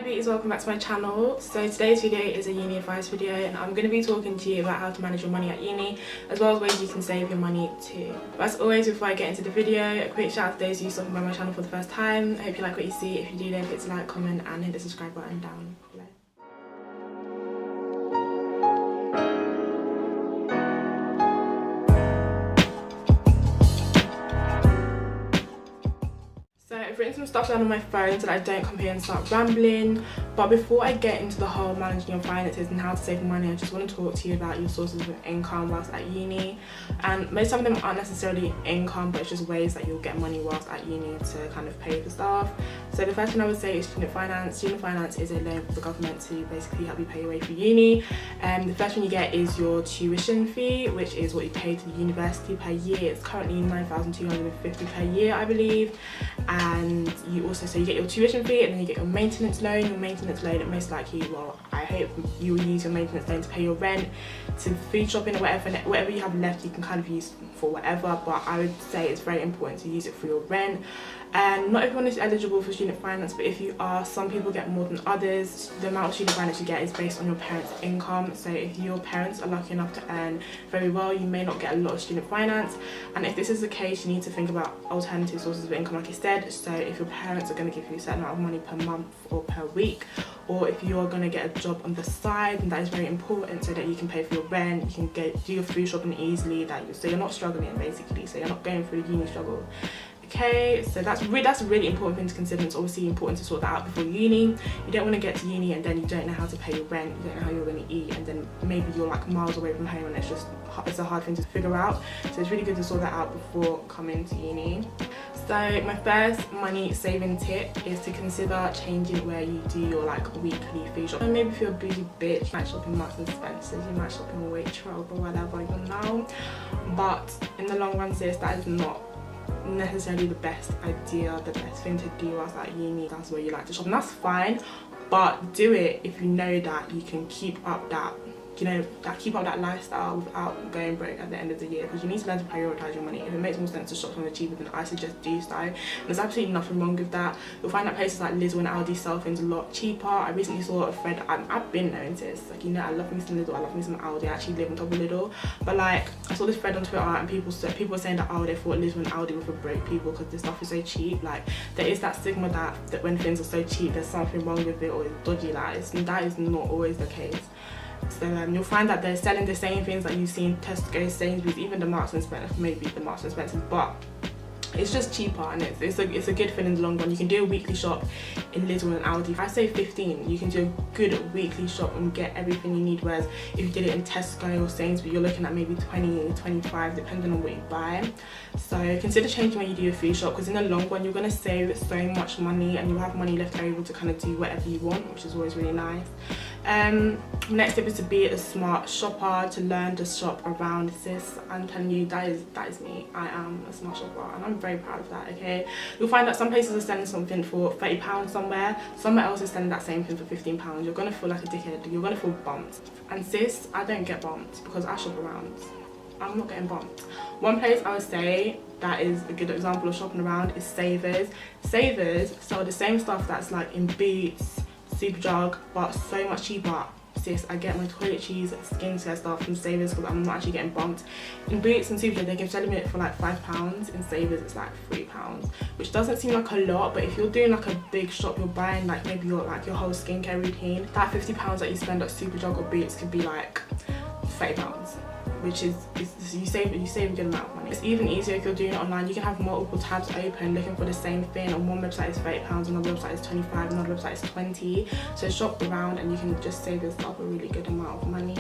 beauties, welcome back to my channel. So today's video is a uni advice video and I'm going to be talking to you about how to manage your money at uni as well as ways you can save your money too. But as always, before I get into the video, a quick shout out to those of you stopping by my channel for the first time. I hope you like what you see. If you do, don't forget to like, comment and hit the subscribe button down below. I've written some stuff down on my phone so that I don't come here and start rambling. But before I get into the whole managing your finances and how to save money, I just want to talk to you about your sources of income whilst at uni. And most of them aren't necessarily income, but it's just ways that you'll get money whilst at uni to kind of pay for stuff. So the first thing I would say is student finance. Student finance is a loan from the government to basically help you pay your way for uni. The first one you get is your tuition fee, which is what you pay to the university per year. It's currently £9,250 per year, I believe. And you also, so you get your tuition fee and then you get your maintenance loan. Your maintenance loan, it most likely, well, I hope you will use your maintenance loan to pay your rent, to food shopping or whatever you have left you can kind of use for whatever, but I would say it's very important to use it for your rent. And not everyone is eligible for student finance, but if you are, some people get more than others. The amount of student finance you get is based on your parents' income. So if your parents are lucky enough to earn very well, you may not get a lot of student finance. And if this is the case, you need to think about alternative sources of income, like I said. So if your parents are going to give you a certain amount of money per month or per week, or if you're going to get a job on the side, and that is very important so that you can pay for your rent, you can do your food shopping easily, so you're not struggling basically, so you're not going through the uni struggle. Okay, so that's a really important thing to consider. It's obviously important to sort that out before uni. You don't want to get to uni and then you don't know how to pay your rent, you don't know how you're going to eat, and then maybe you're like miles away from home and it's a hard thing to figure out. So it's really good to sort that out before coming to uni. So my first money saving tip is to consider changing where you do your like weekly food shop. And maybe if you're a bougie bitch, you might shop in Marks and Spencer's, you might shop in Waitrose or whatever, you know. But in the long run, sis, that is not necessarily the best idea, the best thing to do whilst at uni. That's where you like to shop, and that's fine, but do it if you know that you can keep up that lifestyle without going broke at the end of the year, because you need to learn to prioritize your money. If it makes more sense to shop somewhere cheaper, then I suggest do so. And there's absolutely nothing wrong with that. You'll find that places like Lidl and Aldi sell things a lot cheaper. I recently saw a thread, I've been knowing this, like, you know, I love me some Lidl, I love me some Aldi. I actually live on top of Lidl, but like I saw this thread on Twitter and people were saying that, oh, they thought Lidl and Aldi were for broke people because this stuff is so cheap. Like, there is that stigma that when things are so cheap there's something wrong with it or it's dodgy. That is not always the case. So you'll find that they're selling the same things that you see in Tesco, Sainsbury's, even the Marks and Spencer's, maybe the Marks and Spencer's, but it's just cheaper and it's a good thing in the long run. You can do a weekly shop in Lidl and Aldi. If I say 15, you can do a good weekly shop and get everything you need, whereas if you did it in Tesco or Sainsbury's, you're looking at maybe 20, 25, depending on what you buy. So consider changing where you do your food shop, because in the long run you're going to save so much money and you'll have money left over to kind of do whatever you want, which is always really nice. Next tip is to be a smart shopper, to learn to shop around. Sis, I'm telling you, that is me. I am a smart shopper and I'm very proud of that. Okay, you'll find that some places are selling something for £30 somewhere else is selling that same thing for £15. You're gonna feel like a dickhead, you're gonna feel bumped. And sis, I don't get bumped because I shop around. I'm not getting bumped. One place I would say that is a good example of shopping around is Savers. Savers sell the same stuff that's like in Boots, Superdrug, but so much cheaper. Sis, I get my toiletries, skincare stuff from Savers because I'm not actually getting bumped. In Boots and Superdrug they can sell it for like £5. In Savers it's like £3, which doesn't seem like a lot, but if you're doing like a big shop, you're buying like maybe your whole skincare routine, that £50 that you spend at Superdrug or Boots could be like £30. Which is you save a good amount of money. It's even easier if you're doing it online. You can have multiple tabs open looking for the same thing. On one website it's £30, another website is 25, another website is 20. So shop around and you can just save yourself a really good amount of money.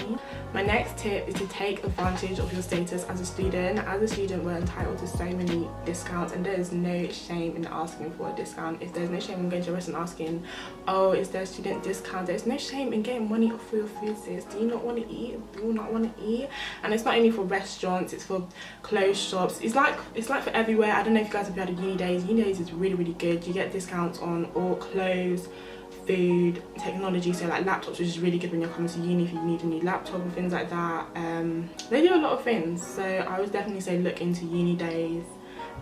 My next tip is to take advantage of your status as a student. As a student, we're entitled to so many discounts and there is no shame in asking for a discount. If there's no shame in going to a restaurant and asking, oh, is there a student discount? There's no shame in getting money off for your food, sis. Do you not want to eat? Do you not want to eat? And it's not only for restaurants, it's for clothes shops. It's like for everywhere. I don't know if you guys have heard of UNIDAYS. UNIDAYS is really good. You get discounts on all clothes, food, technology, so like laptops, which is really good when you're coming to uni if you need a new laptop and things like that. They do a lot of things, so I would definitely say look into UNIDAYS.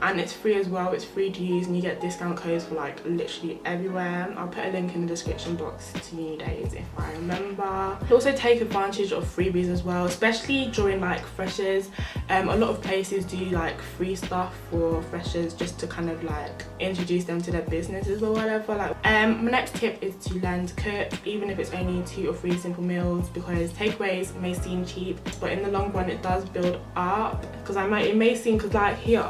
and it's free as well. It's free to use and you get discount codes for like literally everywhere. I'll put a link in the description box to UNIDAYS if I remember. Also take advantage of freebies as well, especially during like freshers. A lot of places do like free stuff for freshers just to kind of like introduce them to their businesses or whatever. Like my next tip is to learn to cook, even if it's only 2 or 3 simple meals, because takeaways may seem cheap but in the long run it does build up. Because it may seem, because like here,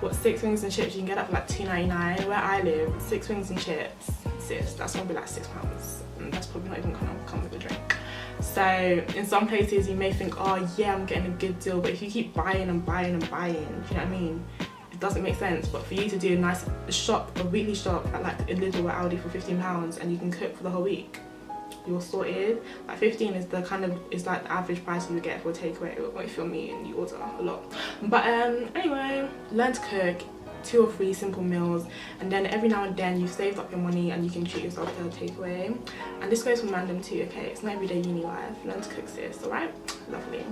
what, 6 wings and chips you can get up for like $2.99. Where I live, 6 wings and chips, sis, that's gonna be like £6, and that's probably not even gonna come with a drink. So in some places you may think, oh yeah, I'm getting a good deal, but if you keep buying and buying and buying, do you know what I mean, it doesn't make sense. But for you to do a nice shop, a weekly shop at like a Lidl or Aldi for £15 and you can cook for the whole week, you're sorted. Like 15 is the kind of, is like the average price you would get for a takeaway, or if you're me and you order a lot. But anyway, learn to cook 2 or 3 simple meals, and then every now and then you've saved up your money and you can treat yourself to a takeaway. And this goes for Mandem too, okay? It's not everyday uni life. Learn to cook, sis, alright? Lovely.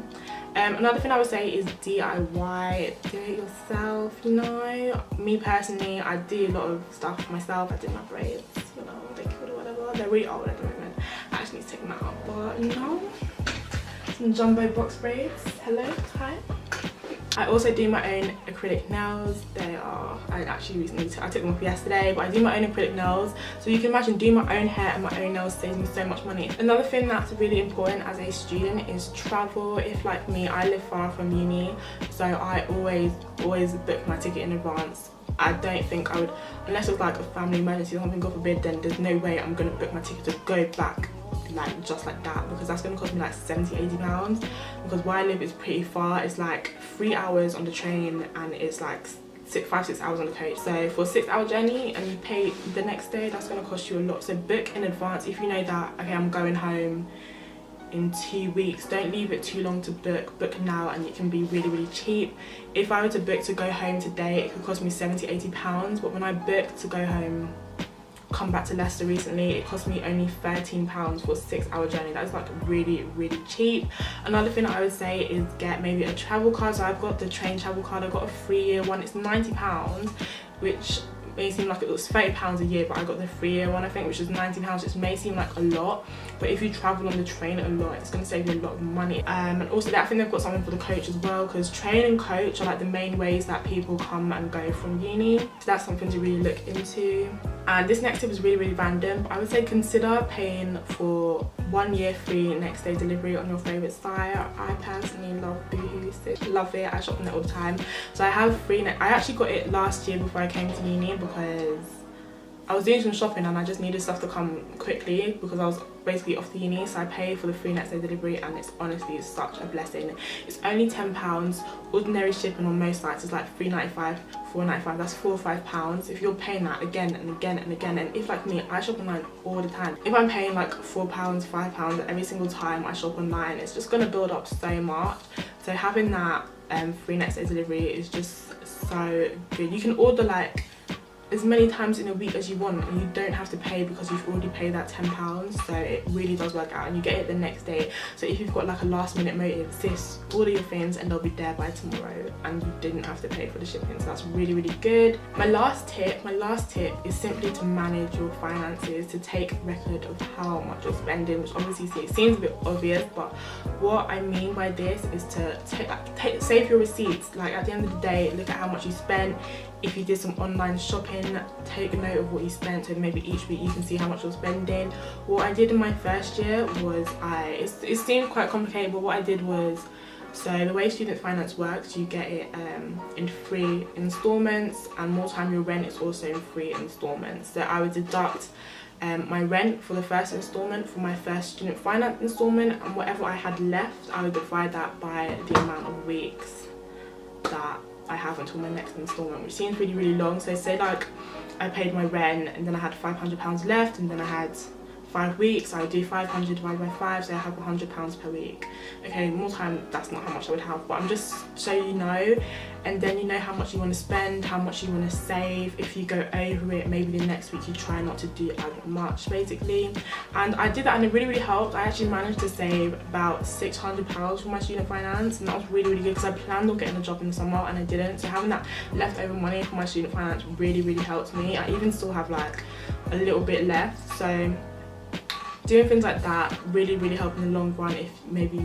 Another thing I would say is DIY, do it yourself, you know. Me personally, I do a lot of stuff myself. I did my braids, you know, they could or whatever. They're really old at the moment. I actually need to take them out, but you know, some jumbo box braids. Hello, hi. I also do my own acrylic nails. They are, I actually recently I took them off yesterday, but I do my own acrylic nails. So you can imagine doing my own hair and my own nails saves me so much money. Another thing that's really important as a student is travel. If like me, I live far from uni, so I always book my ticket in advance. I don't think I would, unless it was like a family emergency or something, God forbid, then there's no way I'm gonna book my ticket to go back like just like that, because that's gonna cost me like £70–80. Because where I live is pretty far. It's like 3 hours on the train and it's like 5–6 hours on the coach. So for a 6-hour journey and you pay the next day, that's gonna cost you a lot. So book in advance. If you know that, okay, I'm going home in 2 weeks, don't leave it too long to book now, and it can be really cheap. If I were to book to go home today, it could cost me £70–80, but when I booked to go home, come back to Leicester recently, it cost me only £13 for a 6-hour journey. That is like really cheap. Another thing I would say is get maybe a travel card. So I've got the train travel card. I've got a 3-year one. It's £90, which may seem like it was £30 a year, but I got the 3-year one, I think, which is £90, which may seem like a lot, but if you travel on the train a lot, it's going to save you a lot of money. And also I think they've got something for the coach as well, because train and coach are like the main ways that people come and go from uni, so that's something to really look into. And this next tip is really random, but I would say consider paying for 1 year free next day delivery on your favourite site. I personally love Boohoo, so love it. I shop on it all the time. So I have free I actually got it last year before I came to uni, because I was doing some shopping and I just needed stuff to come quickly because I was basically off the uni. So I paid for the free next day delivery, and it's honestly such a blessing. It's only £10. Ordinary shipping on most sites is like £3.95, £4.95. That's £4 or £5 if you're paying that again and again and again. And if like me, I shop online all the time. If I'm paying like £4, £5 every single time I shop online, it's just gonna build up so much. So having that free next day delivery is just so good. You can order like as many times in a week as you want, and you don't have to pay because you've already paid that £10. So it really does work out, and you get it the next day. So if you've got like a last minute motive, sis, order your things and they'll be there by tomorrow, and you didn't have to pay for the shipping. So that's really good. My last tip is simply to manage your finances, to take record of how much you're spending, which obviously it seems a bit obvious, but what I mean by this is to save your receipts. Like at the end of the day, look at how much you spent. If you did some online shopping, take a note of what you spent, so maybe each week you can see how much you're spending. What I did in my first year was it seemed quite complicated, but what I did was, so the way student finance works, you get it in 3 installments, and more time you rent, it's also in 3 installments. So I would deduct my rent for the first installment for my first student finance installment, and whatever I had left, I would divide that by the amount of weeks that I have until my next installment, which seems really long. So say like I paid my rent and then I had £500 left, and then I had 5 weeks, so I do 500 divided by 5, so I have £100 per week. Okay, more time, that's not how much I would have, but I'm just so you know, and then you know how much you want to spend, how much you want to save. If you go over it, maybe the next week you try not to do as much, basically. And I did that, and it really helped. I actually managed to save about £600 for my student finance, and that was really good, because I planned on getting a job in the summer and I didn't. So having that leftover money for my student finance really helped me. I even still have like a little bit left, so doing things like that really help in the long run if maybe,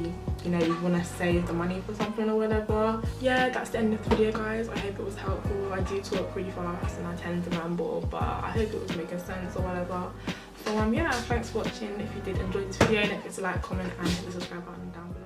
you know, you want to save the money for something or whatever. Yeah, that's the end of the video, guys. I hope it was helpful. I do talk pretty fast and I tend to ramble, but I hope it was making sense or whatever. So yeah, thanks for watching. If you did enjoy this video, don't forget to like, comment and hit the subscribe button down below.